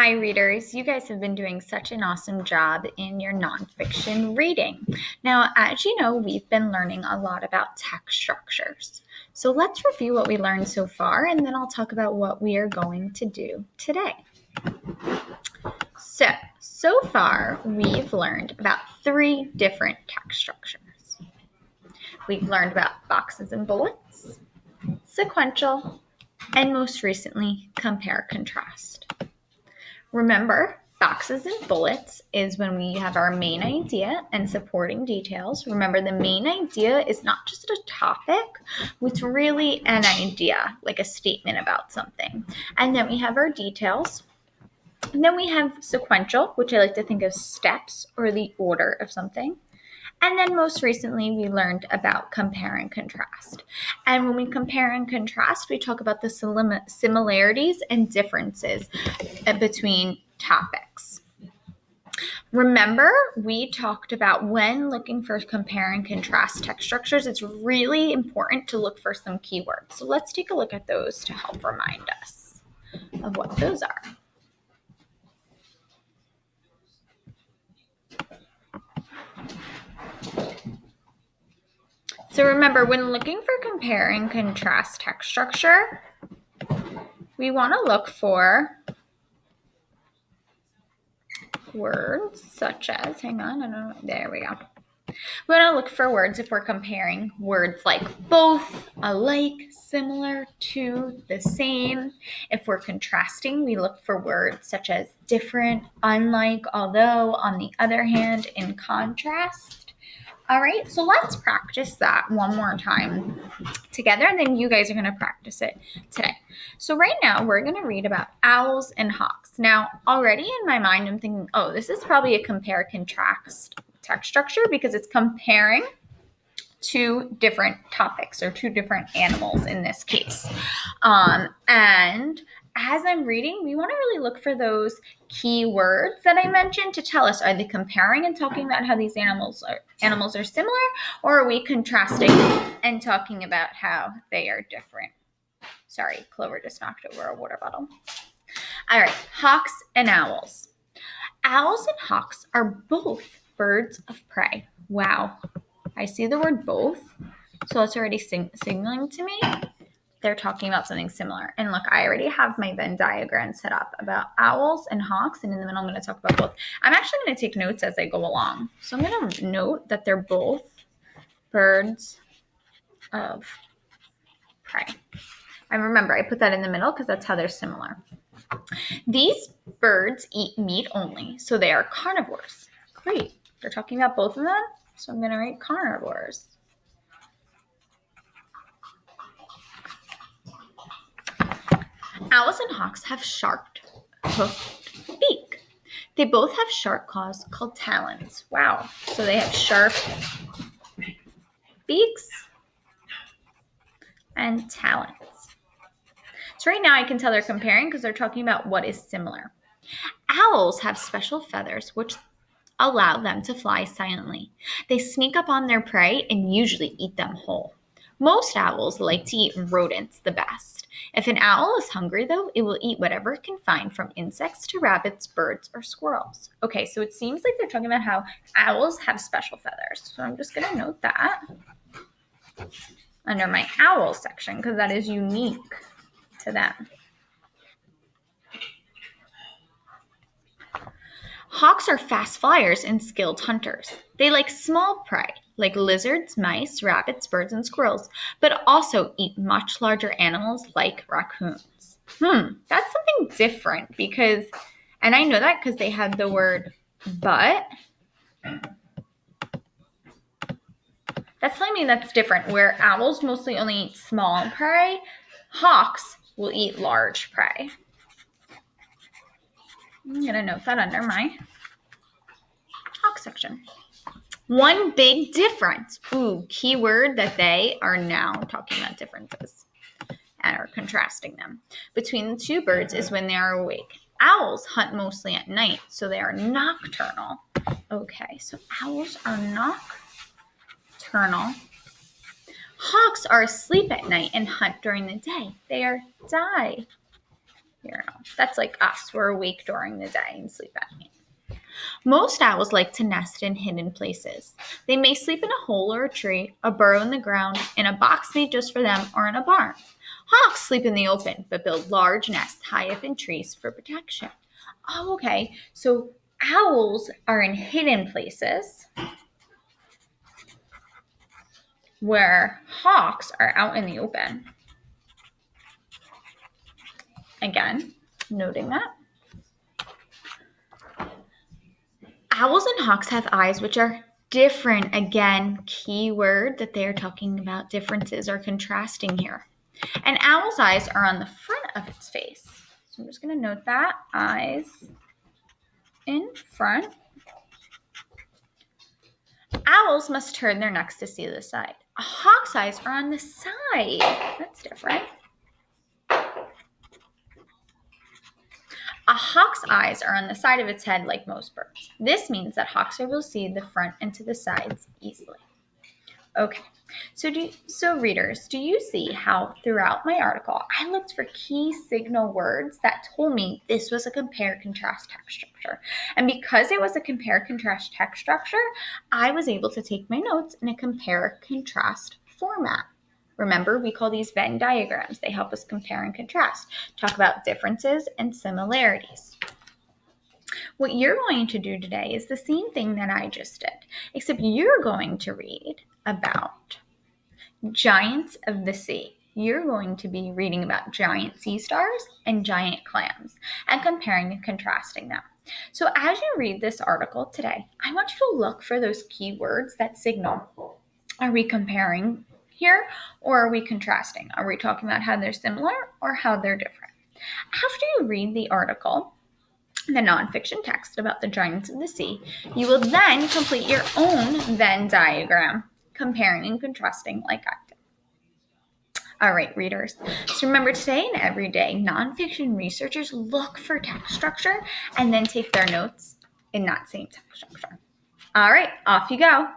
Hi, readers. You guys have been doing such an awesome job in your nonfiction reading. Now, as you know, we've been learning a lot about text structures. So let's review what we learned so far, and then I'll talk about what we are going to do today. So far, we've learned about 3 different text structures. We've learned about boxes and bullets, sequential, and most recently, compare-contrast. Remember, boxes and bullets is when we have our main idea and supporting details. Remember, the main idea is not just a topic, it's really an idea, like a statement about something. And then we have our details. And then we have sequential, which I like to think of steps or the order of something. And then most recently, we learned about compare and contrast. And when we compare and contrast, we talk about the similarities and differences between topics. Remember, we talked about when looking for compare and contrast text structures, it's really important to look for some keywords. So let's take a look at those to help remind us of what those are. So remember, when looking for compare and contrast text structure, we want to look for words such as, there we go. We want to look for words if we're comparing words like both, alike, similar, to, the same. If we're contrasting, we look for words such as different, unlike, although, on the other hand, in contrast. All right, so let's practice that one more time together, and then you guys are going to practice it today. So right now, we're going to read about owls and hawks. Now, already in my mind, I'm thinking, oh, this is probably a compare-contrast text structure because it's comparing 2 different topics or 2 different animals in this case. And as I'm reading, we want to really look for those key words that I mentioned to tell us, are they comparing and talking about how these animals are similar, or are we contrasting and talking about how they are different? Sorry, Clover just knocked over a water bottle. All right, hawks and owls. Owls and hawks are both birds of prey. Wow, I see the word both, so it's already signaling to me they're talking about something similar. And look, I already have my Venn diagram set up about owls and hawks, and in the middle, I'm going to talk about both. I'm actually going to take notes as I go along. So I'm going to note that they're both birds of prey. And remember, I put that in the middle because that's how they're similar. These birds eat meat only, so they are carnivores. Great. They're talking about both of them, so I'm going to write carnivores. Owls and hawks have sharp, hooked beak. They both have sharp claws called talons. Wow. So they have sharp beaks and talons. So right now I can tell they're comparing because they're talking about what is similar. Owls have special feathers which allow them to fly silently. They sneak up on their prey and usually eat them whole. Most owls like to eat rodents the best. If an owl is hungry, though, it will eat whatever it can find, from insects to rabbits, birds, or squirrels. Okay, so it seems like they're talking about how owls have special feathers. So I'm just going to note that under my owl section because that is unique to them. Hawks are fast flyers and skilled hunters. They like small prey, like lizards, mice, rabbits, birds, and squirrels, but also eat much larger animals like raccoons. That's something different because, and I know that because they had the word but. That's telling me that's different, where owls mostly only eat small prey, hawks will eat large prey. I'm going to note that under my hawk section. One big difference. Key word that they are now talking about differences and are contrasting them between the 2 birds is when they are awake. Owls hunt mostly at night, so they are nocturnal. Okay, so owls are nocturnal. Hawks are asleep at night and hunt during the day. They are That's like us. We're awake during the day and sleep at night. Most owls like to nest in hidden places. They may sleep in a hole or a tree, a burrow in the ground, in a box made just for them, or in a barn. Hawks sleep in the open, but build large nests high up in trees for protection. Oh, okay. So owls are in hidden places, where hawks are out in the open. Again, noting that. Owls and hawks have eyes which are different. Again, key word that they are talking about differences or contrasting here. An owl's eyes are on the front of its face. So I'm just going to note that. Eyes in front. Owls must turn their necks to see the side. A hawk's eyes are on the side. That's different. A hawk's eyes are on the side of its head like most birds. This means that hawks are able to see the front and to the sides easily. Okay, so readers, do you see how throughout my article I looked for key signal words that told me this was a compare-contrast text structure? And because it was a compare-contrast text structure, I was able to take my notes in a compare-contrast format. Remember, we call these Venn diagrams. They help us compare and contrast, talk about differences and similarities. What you're going to do today is the same thing that I just did, except you're going to read about giants of the sea. You're going to be reading about giant sea stars and giant clams and comparing and contrasting them. So as you read this article today, I want you to look for those key words that signal. Are we comparing here, or are we contrasting? Are we talking about how they're similar or how they're different? After you read the article, the nonfiction text about the giants of the sea, you will then complete your own Venn diagram, comparing and contrasting like I did. All right, readers. So remember, today and every day, nonfiction researchers look for text structure and then take their notes in that same text structure. All right, off you go.